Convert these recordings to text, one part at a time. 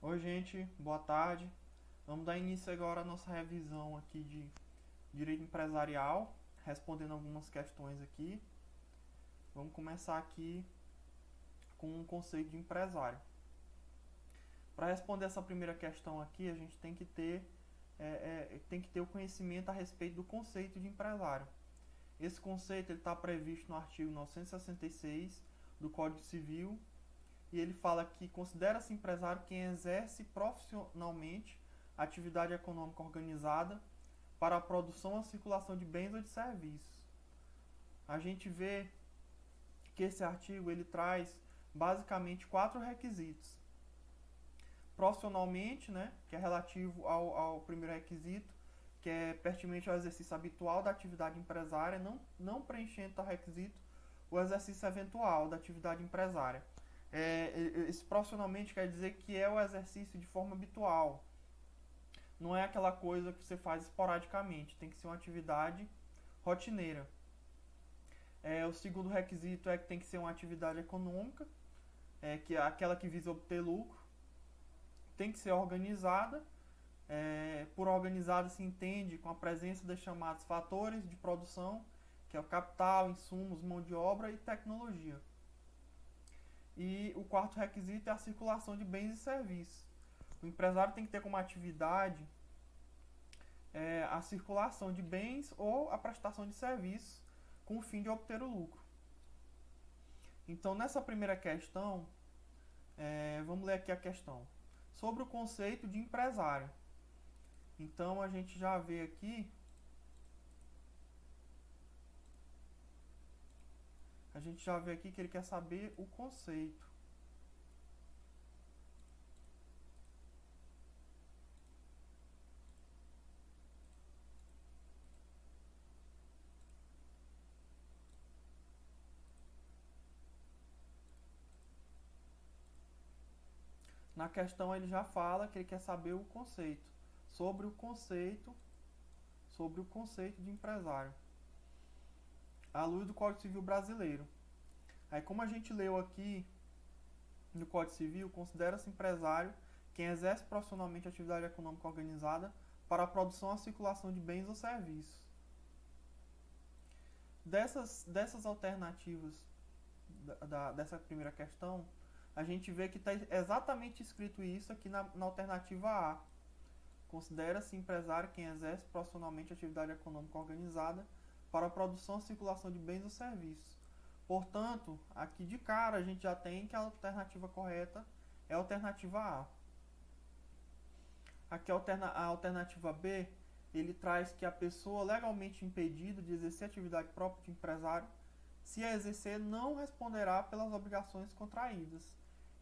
Oi, gente, boa tarde. Vamos dar início agora à nossa revisão aqui de direito empresarial, respondendo algumas questões aqui. Vamos começar aqui com o conceito de empresário. Para responder essa primeira questão aqui, a gente tem que ter o conhecimento a respeito do conceito de empresário. Esse conceito está previsto no artigo 966 do Código Civil, e ele fala que considera-se empresário quem exerce profissionalmente atividade econômica organizada para a produção ou circulação de bens ou de serviços. A gente vê que esse artigo ele traz basicamente 4 requisitos. Profissionalmente, né, que é relativo ao primeiro requisito, que é pertinente ao exercício habitual da atividade empresária, não preenchendo tal requisito o exercício eventual da atividade empresária. Esse profissionalmente quer dizer que é o exercício de forma habitual. Não é aquela coisa que você faz esporadicamente, tem que ser uma atividade rotineira. O segundo requisito é que tem que ser uma atividade econômica, que é aquela que visa obter lucro. Tem que ser organizada. Por organizada se entende com a presença dos chamados fatores de produção, que é o capital, insumos, mão de obra e tecnologia. E o quarto requisito é a circulação de bens e serviços. O empresário tem que ter como atividade a circulação de bens ou a prestação de serviços com o fim de obter o lucro. Então, nessa primeira questão, vamos ler aqui a questão. Sobre o conceito de empresário. Então, a gente já vê aqui que ele quer saber o conceito. Na questão ele já fala que ele quer saber o conceito, sobre o conceito de empresário, à luz do Código Civil brasileiro. Aí, como a gente leu aqui no Código Civil, considera-se empresário quem exerce profissionalmente atividade econômica organizada para a produção e circulação de bens ou serviços. Dessas alternativas dessa primeira questão, a gente vê que está exatamente escrito isso aqui na alternativa A. Considera-se empresário quem exerce profissionalmente atividade econômica organizada para a produção e circulação de bens ou serviços. Portanto, aqui de cara a gente já tem que a alternativa correta é a alternativa A. Aqui a alternativa B, ele traz que a pessoa legalmente impedida de exercer atividade própria de empresário, se a exercer, não responderá pelas obrigações contraídas.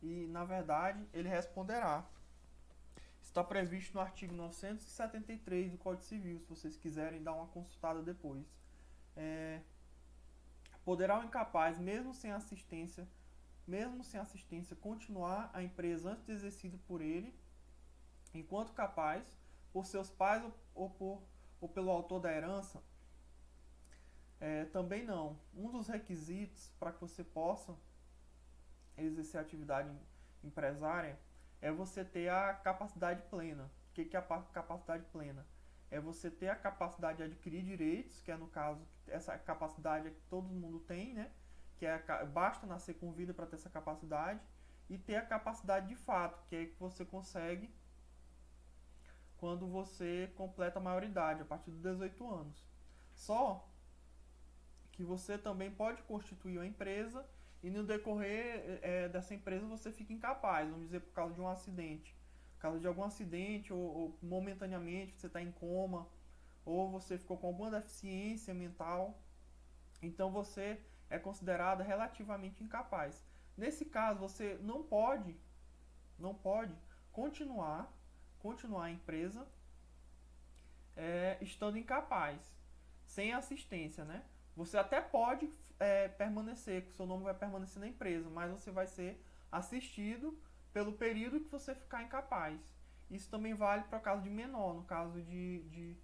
E, na verdade, ele responderá. Está previsto no artigo 973 do Código Civil, se vocês quiserem dar uma consultada depois. Poderá o incapaz, mesmo sem assistência, continuar a empresa antes exercida por ele, enquanto capaz, por seus pais ou pelo autor da herança? Também não. Um dos requisitos para que você possa exercer a atividade empresária é você ter a capacidade plena. O que é a capacidade plena? É você ter a capacidade de adquirir direitos, que é, no caso, essa capacidade que todo mundo tem, né? Basta nascer com vida para ter essa capacidade, e ter a capacidade de fato, que é que você consegue quando você completa a maioridade, a partir dos 18 anos. Só que você também pode constituir uma empresa e no decorrer dessa empresa você fica incapaz, vamos dizer, por causa de um acidente. Por causa de algum acidente ou momentaneamente você está em coma, ou você ficou com alguma deficiência mental, então você é considerado relativamente incapaz. Nesse caso, você não pode continuar a empresa estando incapaz, sem assistência, né? Você até pode permanecer, que o seu nome vai permanecer na empresa, mas você vai ser assistido pelo período que você ficar incapaz. Isso também vale para o caso de menor, no caso de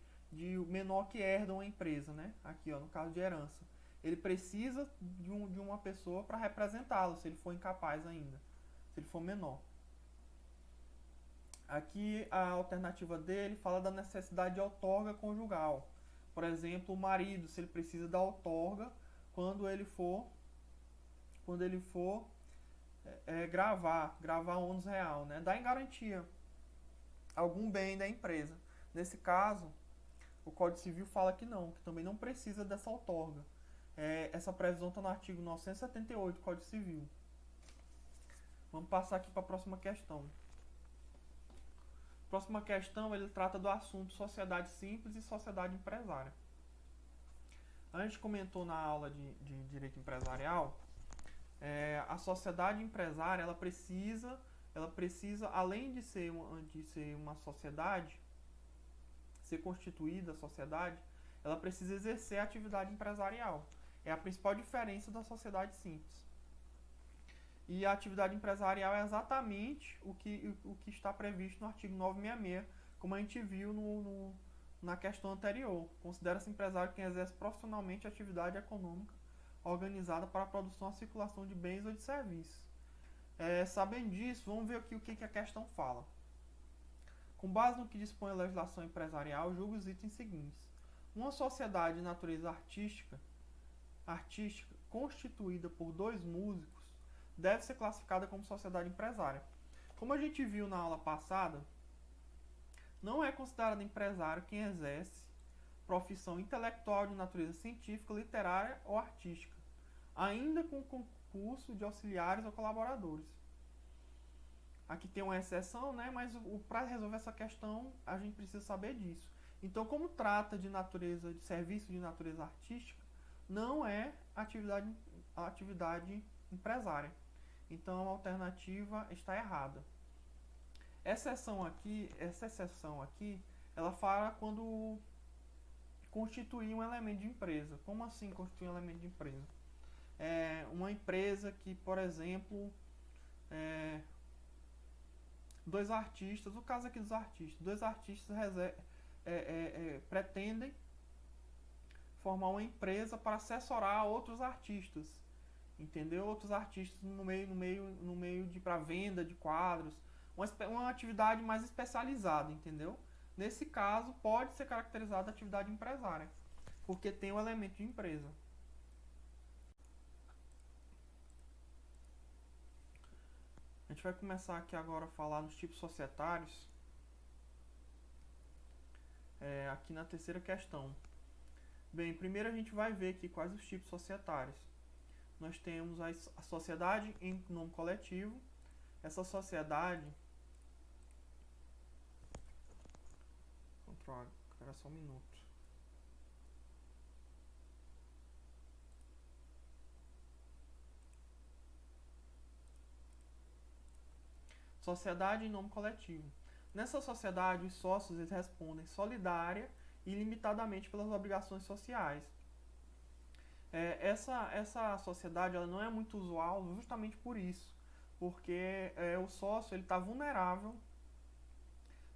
menor que herda uma empresa, né? Aqui, ó, no caso de herança. Ele precisa de uma pessoa para representá-lo, se ele for incapaz ainda, se ele for menor. Aqui a alternativa dele fala da necessidade de outorga conjugal. Por exemplo, o marido, se ele precisa da outorga quando ele for gravar ônus real, né? Dá em garantia algum bem da empresa. Nesse caso, o Código Civil fala que não, que também não precisa dessa outorga. Essa previsão está no artigo 978 do Código Civil. Vamos passar aqui para a próxima questão. Próxima questão, ele trata do assunto sociedade simples e sociedade empresária. A gente comentou na aula de direito empresarial, a sociedade empresária, ela precisa, além de ser uma sociedade, ser constituída a sociedade, ela precisa exercer a atividade empresarial. É a principal diferença da sociedade simples. E a atividade empresarial é exatamente o que está previsto no artigo 966, como a gente viu na questão anterior. Considera-se empresário quem exerce profissionalmente a atividade econômica organizada para a produção ou circulação de bens ou de serviços. Sabendo disso, vamos ver aqui o que a questão fala. Com base no que dispõe a legislação empresarial, julga os itens seguintes. Uma sociedade de natureza artística constituída por 2 músicos deve ser classificada como sociedade empresária. Como a gente viu na aula passada, não é considerado empresário quem exerce profissão intelectual de natureza científica, literária ou artística, ainda com concurso de auxiliares ou colaboradores. Aqui tem uma exceção, né? Mas para resolver essa questão, a gente precisa saber disso. Então, como trata de serviço de natureza artística, não é atividade empresária. Então, a alternativa está errada. Essa exceção aqui, ela fala quando constituir um elemento de empresa. Como assim constituir um elemento de empresa? Uma empresa que, por exemplo, 2 artistas, o caso aqui dos artistas, 2 artistas pretendem formar uma empresa para assessorar outros artistas, entendeu? Outros artistas no meio de para venda de quadros, uma atividade mais especializada, entendeu? Nesse caso, pode ser caracterizada atividade empresária, porque tem um elemento de empresa. A gente vai começar aqui agora a falar nos tipos societários. Aqui na terceira questão. Bem, primeiro a gente vai ver aqui quais os tipos societários. Nós temos a sociedade em nome coletivo. Essa sociedade... Espera só um minuto. Sociedade em nome coletivo. Nessa sociedade, os sócios eles respondem solidária e ilimitadamente pelas obrigações sociais. Essa sociedade ela não é muito usual justamente por isso, porque o sócio ele está vulnerável,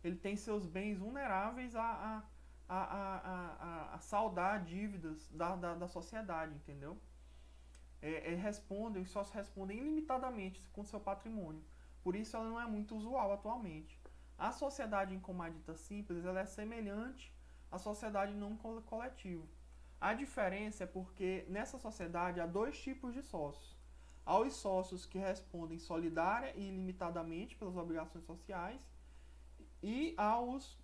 ele tem seus bens vulneráveis a saldar dívidas da sociedade, entendeu? Os sócios respondem ilimitadamente com seu patrimônio. Por isso ela não é muito usual atualmente. A sociedade em comandita simples ela é semelhante à sociedade não coletiva. A diferença é porque nessa sociedade há 2 tipos de sócios. Há os sócios que respondem solidária e ilimitadamente pelas obrigações sociais e há os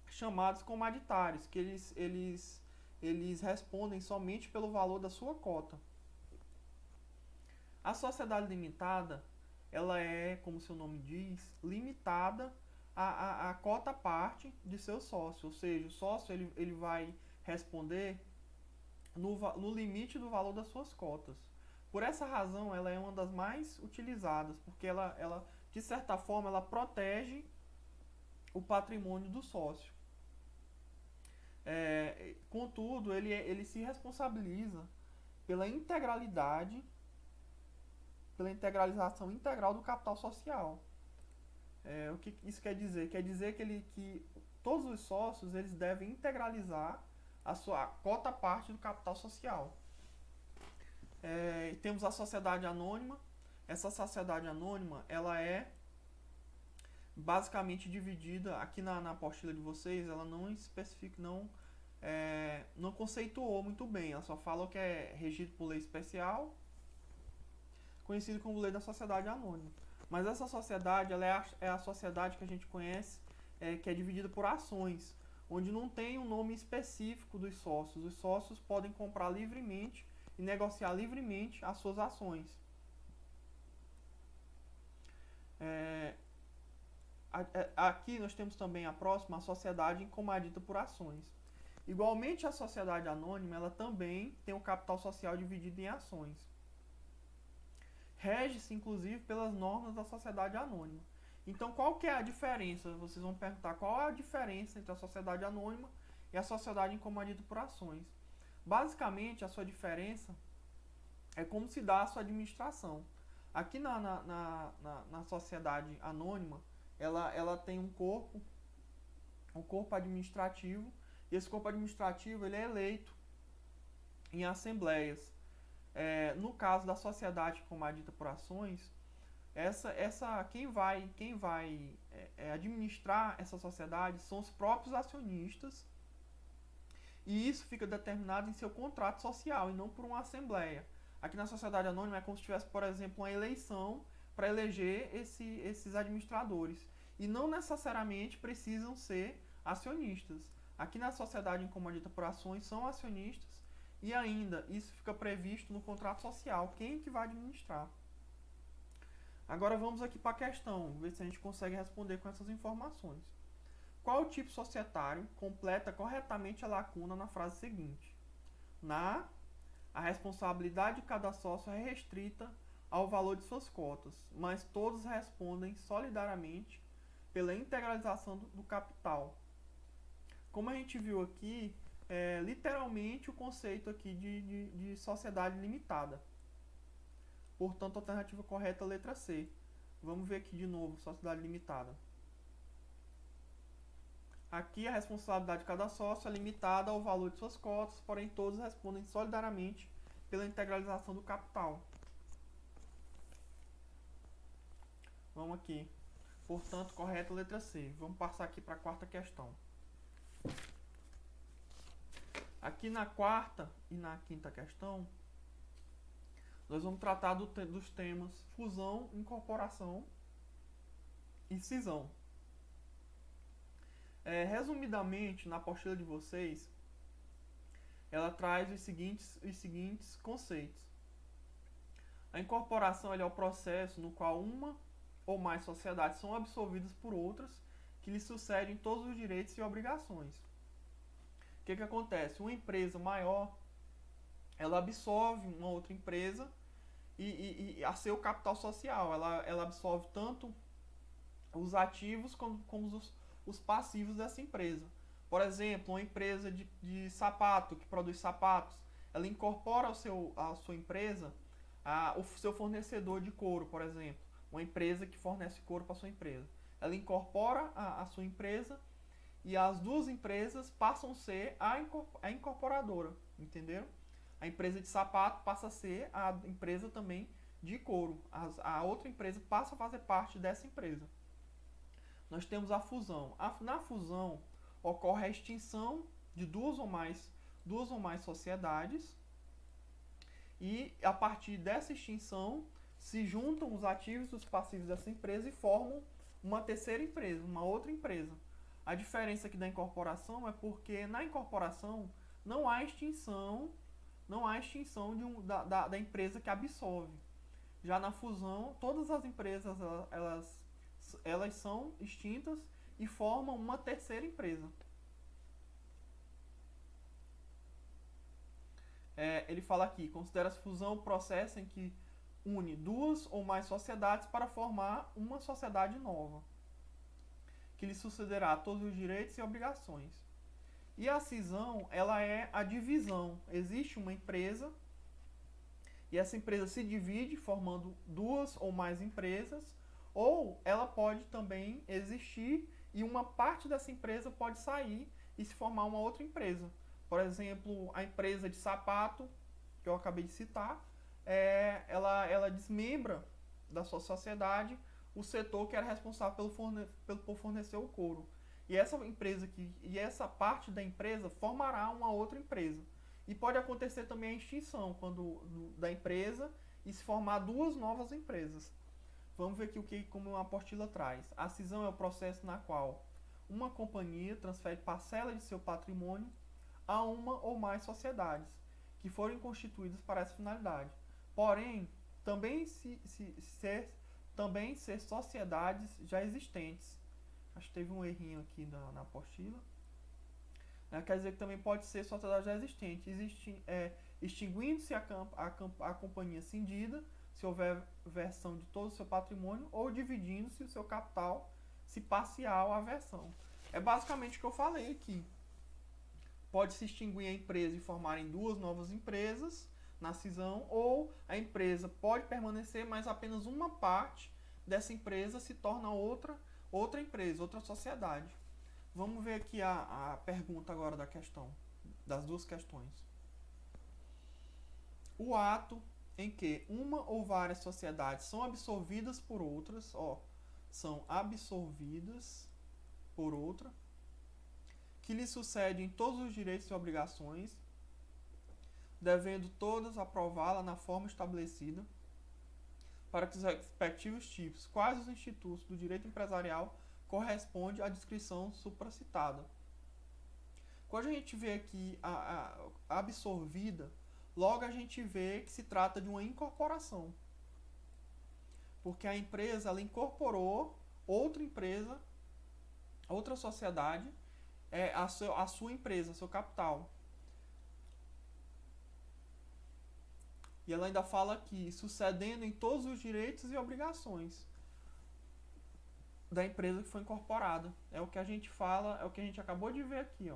chamados comaditários, que eles respondem somente pelo valor da sua cota. A sociedade limitada ela é, como seu nome diz, limitada a cota parte de seu sócio. Ou seja, o sócio ele vai responder no limite do valor das suas cotas. Por essa razão, ela é uma das mais utilizadas, porque ela de certa forma, ela protege o patrimônio do sócio. Contudo, ele se responsabiliza pela integralização integral do capital social. O que isso quer dizer? Quer dizer que todos os sócios eles devem integralizar a sua cota parte do capital social. Temos a sociedade anônima. Essa sociedade anônima ela é basicamente dividida, aqui na apostila de vocês, ela não especifica, não conceituou muito bem, ela só fala que é regido por lei especial, conhecido como lei da sociedade anônima. Mas essa sociedade, ela é a sociedade que a gente conhece, que é dividida por ações, onde não tem um nome específico dos sócios. Os sócios podem comprar livremente e negociar livremente as suas ações. Aqui nós temos também a próxima, a sociedade comadida por ações. Igualmente, a sociedade anônima, ela também tem o capital social dividido em ações. Rege-se, inclusive, pelas normas da sociedade anônima. Então, qual que é a diferença? Vocês vão perguntar qual é a diferença entre a sociedade anônima e a sociedade comadida por ações. Basicamente, a sua diferença é como se dá a sua administração. Aqui na sociedade anônima, ela tem um corpo administrativo, e esse corpo administrativo ele é eleito em assembleias. No caso da sociedade comadida por ações, quem vai administrar essa sociedade são os próprios acionistas, e isso fica determinado em seu contrato social e não por uma assembleia. Aqui na sociedade anônima é como se tivesse, por exemplo, uma eleição para eleger esses administradores, e não necessariamente precisam ser acionistas. Aqui na sociedade comadida por ações são acionistas, e ainda isso fica previsto no contrato social, quem que vai administrar. Agora vamos aqui para a questão, ver se a gente consegue responder com essas informações. Qual o tipo societário completa corretamente a lacuna na frase seguinte? A responsabilidade de cada sócio é restrita ao valor de suas cotas, mas todos respondem solidariamente pela integralização do capital. Como a gente viu aqui, literalmente o conceito aqui de sociedade limitada. Portanto, a alternativa correta é a letra C. Vamos ver aqui de novo, sociedade limitada. Aqui a responsabilidade de cada sócio é limitada ao valor de suas cotas, porém todos respondem solidariamente pela integralização do capital. Vamos aqui. Portanto, correta a letra C. Vamos passar aqui para a quarta questão. Aqui na quarta e na quinta questão, nós vamos tratar dos temas fusão, incorporação e cisão. Resumidamente, na apostila de vocês, ela traz os seguintes conceitos. A incorporação é o processo no qual uma ou mais sociedades são absorvidas por outras que lhes sucedem todos os direitos e obrigações. O que acontece? Uma empresa maior, ela absorve uma outra empresa e a seu capital social. Ela absorve tanto os ativos como os passivos dessa empresa. Por exemplo, uma empresa de sapato, que produz sapatos, ela incorpora a sua empresa o seu fornecedor de couro, por exemplo. Uma empresa que fornece couro para a sua empresa. Ela incorpora a sua empresa e as duas empresas passam a ser a incorporadora, entenderam? A empresa de sapato passa a ser a empresa também de couro. A outra empresa passa a fazer parte dessa empresa. Nós temos a fusão. Na fusão ocorre a extinção de duas ou mais sociedades, e a partir dessa extinção se juntam os ativos e os passivos dessa empresa e formam uma terceira empresa, uma outra empresa. A diferença aqui da incorporação é porque na incorporação não há extinção da empresa que absorve. Já na fusão, todas as empresas elas são extintas e formam uma terceira empresa. Ele fala aqui, considera-se fusão o processo em que une duas ou mais sociedades para formar uma sociedade nova, que lhe sucederá todos os direitos e obrigações. E a cisão, ela é a divisão. Existe uma empresa e essa empresa se divide formando duas ou mais empresas, ou ela pode também existir e uma parte dessa empresa pode sair e se formar uma outra empresa. Por exemplo, a empresa de sapato, que eu acabei de citar, ela desmembra da sua sociedade o setor que era responsável por fornecer o couro. E essa parte da empresa formará uma outra empresa. E pode acontecer também a extinção da empresa e se formar duas novas empresas. Vamos ver aqui como a apostila traz. A cisão é o processo na qual uma companhia transfere parcela de seu patrimônio a uma ou mais sociedades que forem constituídas para essa finalidade. Porém, também ser sociedades já existentes. Acho que teve um errinho aqui na apostila. Quer dizer que também pode ser sociedade já existente, extinguindo-se a companhia cindida, se houver versão de todo o seu patrimônio, ou dividindo-se o seu capital, se parcial a versão. É basicamente o que eu falei aqui. Pode se extinguir a empresa e formarem duas novas empresas na cisão, ou a empresa pode permanecer, mas apenas uma parte dessa empresa se torna outra empresa, outra sociedade. Vamos ver aqui a pergunta agora das duas questões. O ato em que uma ou várias sociedades são absorvidas por outras, são absorvidas por outra, que lhe sucedem todos os direitos e obrigações, devendo todas aprová-la na forma estabelecida, para que os respectivos tipos, quais os institutos do direito empresarial, corresponde à descrição supracitada. Quando a gente vê aqui a absorvida, logo a gente vê que se trata de uma incorporação. Porque a empresa ela incorporou outra empresa, outra sociedade, a sua empresa, seu capital. E ela ainda fala aqui, sucedendo em todos os direitos e obrigações da empresa que foi incorporada. É o que a gente fala, é o que a gente acabou de ver aqui.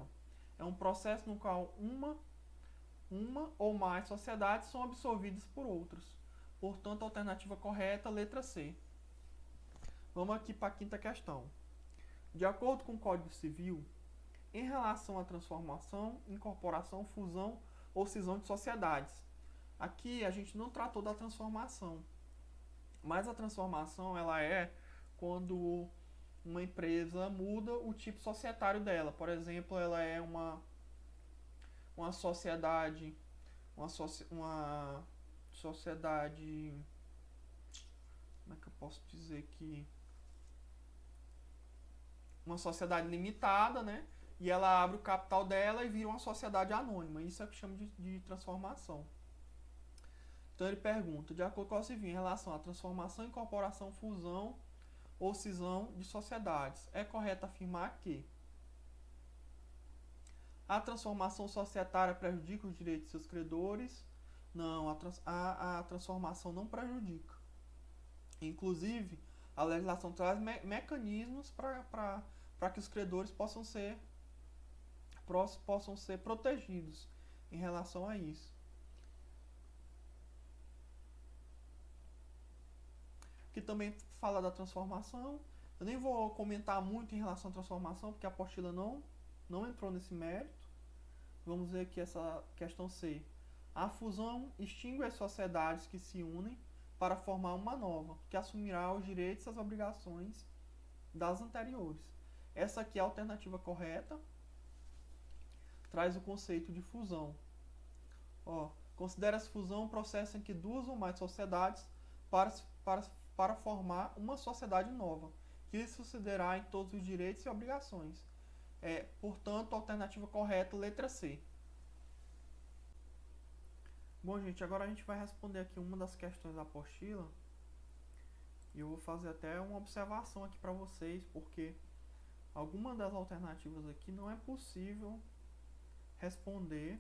É um processo no qual uma ou mais sociedades são absorvidas por outras. Portanto, a alternativa correta, letra C. Vamos aqui para a quinta questão. De acordo com o Código Civil, em relação à transformação, incorporação, fusão ou cisão de sociedades. Aqui a gente não tratou da transformação, mas a transformação ela é quando uma empresa muda o tipo societário dela. Por exemplo, ela é uma sociedade, uma sociedade, como é que eu posso dizer que uma sociedade limitada, né? E ela abre o capital dela e vira uma sociedade anônima. Isso é o que chama de transformação. Então ele pergunta, de acordo com o civil, em relação à transformação, incorporação, fusão ou cisão de sociedades, é correto afirmar que a transformação societária prejudica os direitos de seus credores? Não, a transformação não prejudica. Inclusive, a legislação traz mecanismos para que os credores possam ser protegidos em relação a isso. Que também fala da transformação. Eu nem vou comentar muito em relação à transformação, porque a apostila não entrou nesse mérito. Vamos ver aqui essa questão C. A fusão extingue as sociedades que se unem para formar uma nova, que assumirá os direitos e as obrigações das anteriores. Essa aqui é a alternativa correta. Traz o conceito de fusão. Considera-se fusão um processo em que duas ou mais sociedades para formar uma sociedade nova, que lhe sucederá em todos os direitos e obrigações. Portanto, a alternativa correta, letra C. Bom, gente, agora a gente vai responder aqui uma das questões da apostila. E eu vou fazer até uma observação aqui para vocês, porque alguma das alternativas aqui não é possível responder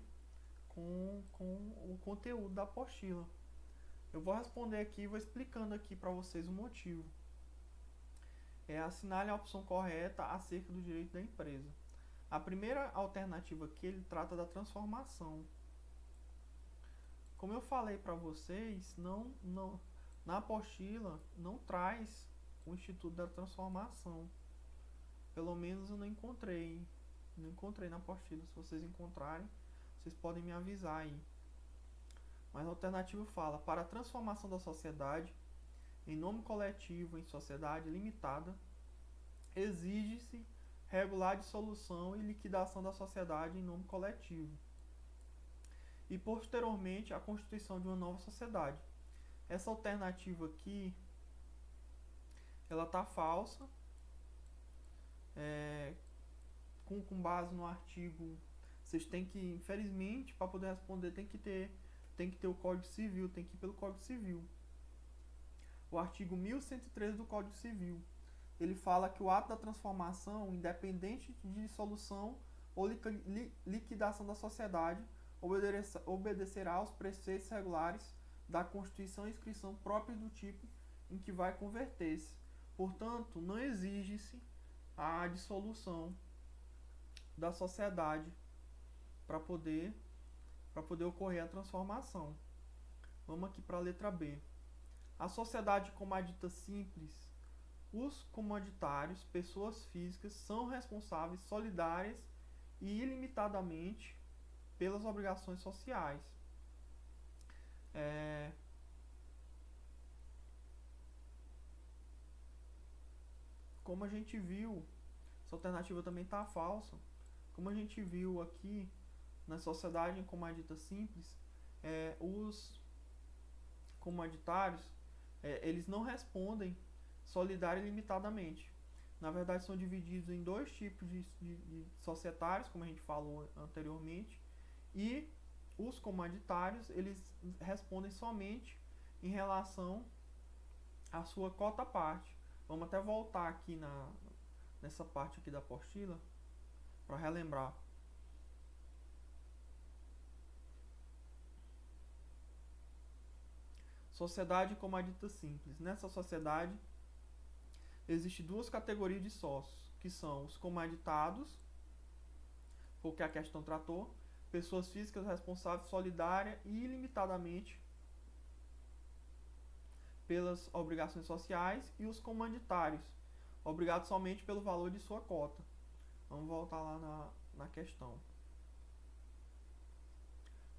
com o conteúdo da apostila. Eu vou responder aqui e vou explicando aqui para vocês o motivo. Assinale a opção correta acerca do direito da empresa. A primeira alternativa aqui, ele trata da transformação. Como eu falei para vocês, na apostila não traz o Instituto da Transformação. Pelo menos eu não encontrei na apostila. Se vocês encontrarem, vocês podem me avisar aí. Mas a alternativa fala, para a transformação da sociedade, em nome coletivo, em sociedade limitada, exige-se regular dissolução e liquidação da sociedade em nome coletivo e, posteriormente, a constituição de uma nova sociedade. Essa alternativa aqui, ela tá falsa, com base no artigo. Vocês têm que, infelizmente, para poder responder, tem que ter o Código Civil, tem que ir pelo Código Civil. O artigo 1113 do Código Civil, ele fala que o ato da transformação, independente de dissolução ou liquidação da sociedade, obedecerá aos preceitos regulares da Constituição e inscrição próprios do tipo em que vai converter-se. Portanto, não exige-se a dissolução da sociedade para poder ocorrer a transformação. Vamos aqui para a letra B. A sociedade comadita simples, os comoditários, pessoas físicas, são responsáveis solidárias e ilimitadamente pelas obrigações sociais. Como a gente viu, essa alternativa também está falsa. Como a gente viu aqui, na sociedade comadita simples, os comoditários, eles não respondem solidária e limitadamente. Na verdade, são divididos em dois tipos de societários, como a gente falou anteriormente, e os comoditários, eles respondem somente em relação à sua cota parte. Vamos até voltar aqui nessa parte aqui da apostila para relembrar. Sociedade comadita simples. Nessa sociedade existem duas categorias de sócios, que são os comaditados, foi o que a questão tratou, pessoas físicas responsáveis solidária e ilimitadamente pelas obrigações sociais, e os comanditários, obrigados somente pelo valor de sua cota. Vamos voltar lá na questão.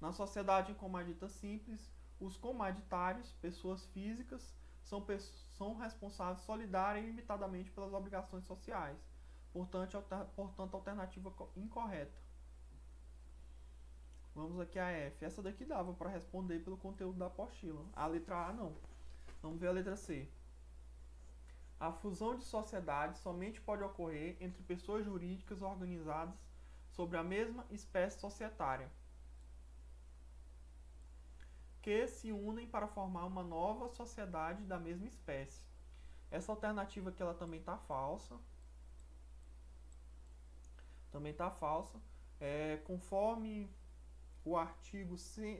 Na sociedade comadita simples, os comaditários, pessoas físicas, são responsáveis solidária e ilimitadamente pelas obrigações sociais. Portanto, alternativa incorreta. Vamos aqui a F. Essa daqui dava para responder pelo conteúdo da apostila. A letra A não. Vamos ver a letra C. A fusão de sociedades somente pode ocorrer entre pessoas jurídicas organizadas sobre a mesma espécie societária, que se unem para formar uma nova sociedade da mesma espécie. Essa alternativa aqui ela também está falsa. Conforme o artigo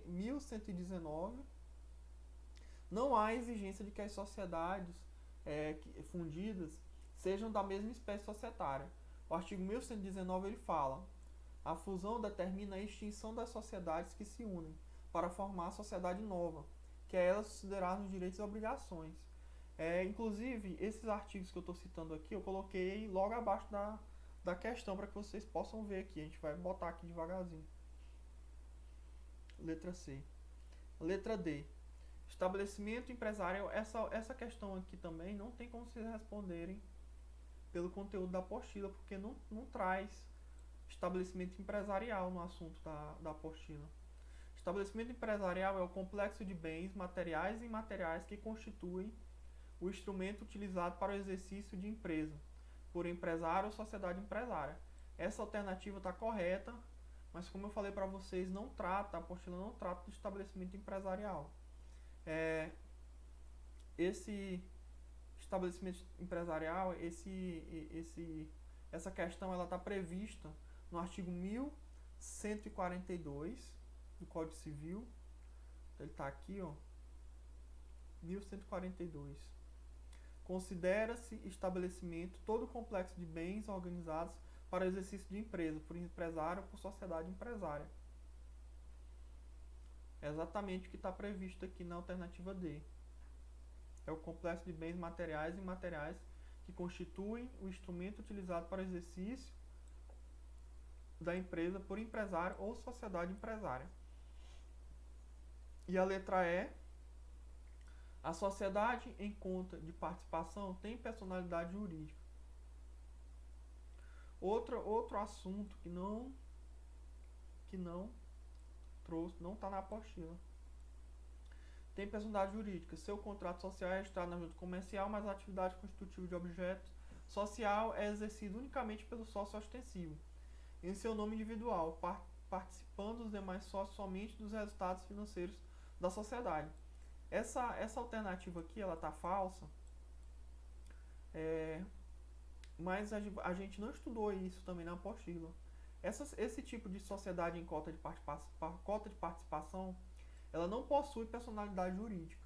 1119, não há exigência de que as sociedades fundidas sejam da mesma espécie societária. O artigo 1119 ele fala: a fusão determina a extinção das sociedades que se unem para formar a sociedade nova, que é ela considerar nos direitos e obrigações. Inclusive, esses artigos que eu estou citando aqui, eu coloquei logo abaixo da questão para que vocês possam ver aqui. A gente vai botar aqui devagarzinho. Letra C. Letra D. Estabelecimento empresarial. Essa questão aqui também não tem como vocês responderem pelo conteúdo da apostila, porque não traz estabelecimento empresarial no assunto da apostila. Estabelecimento empresarial é o complexo de bens materiais e imateriais que constituem o instrumento utilizado para o exercício de empresa, por empresário ou sociedade empresária. Essa alternativa está correta, mas como eu falei para vocês, a apostila não trata de estabelecimento empresarial. Esse estabelecimento empresarial, essa questão ela está prevista no artigo 1142 do Código Civil. Ele está aqui, 1142. Considera-se estabelecimento todo o complexo de bens organizados para o exercício de empresa, por empresário ou por sociedade empresária. É exatamente o que está previsto aqui na alternativa D. É o complexo de bens materiais e imateriais que constituem o instrumento utilizado para o exercício da empresa por empresário ou sociedade empresária. E a letra E. A sociedade em conta de participação tem personalidade jurídica. Outro assunto que não trouxe, não está na apostila. Tem personalidade jurídica. Seu contrato social é registrado na junta comercial, mas a atividade constitutiva de objeto social é exercida unicamente pelo sócio ostensivo, em seu nome individual, participando os demais sócios somente dos resultados financeiros da sociedade. Essa alternativa aqui, ela tá falsa, mas a gente não estudou isso também na apostila. Esse tipo de sociedade em cota de participação, ela não possui personalidade jurídica.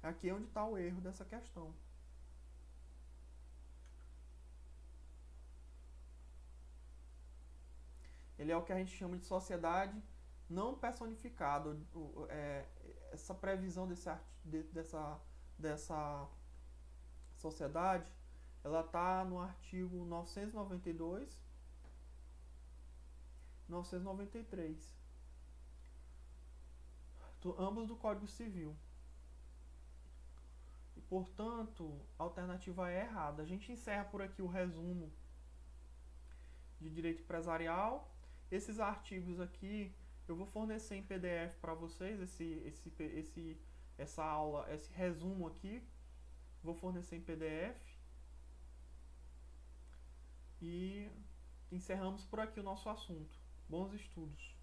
Aqui é onde está o erro dessa questão. Ele é o que a gente chama de sociedade não personificada. Essa previsão dessa sociedade, ela está no artigo 992, 993, ambos do Código Civil. E, portanto, a alternativa é errada. A gente encerra por aqui o resumo de direito empresarial. Esses artigos aqui eu vou fornecer em PDF para vocês, essa aula, esse resumo aqui, vou fornecer em PDF. E encerramos por aqui o nosso assunto. Bons estudos!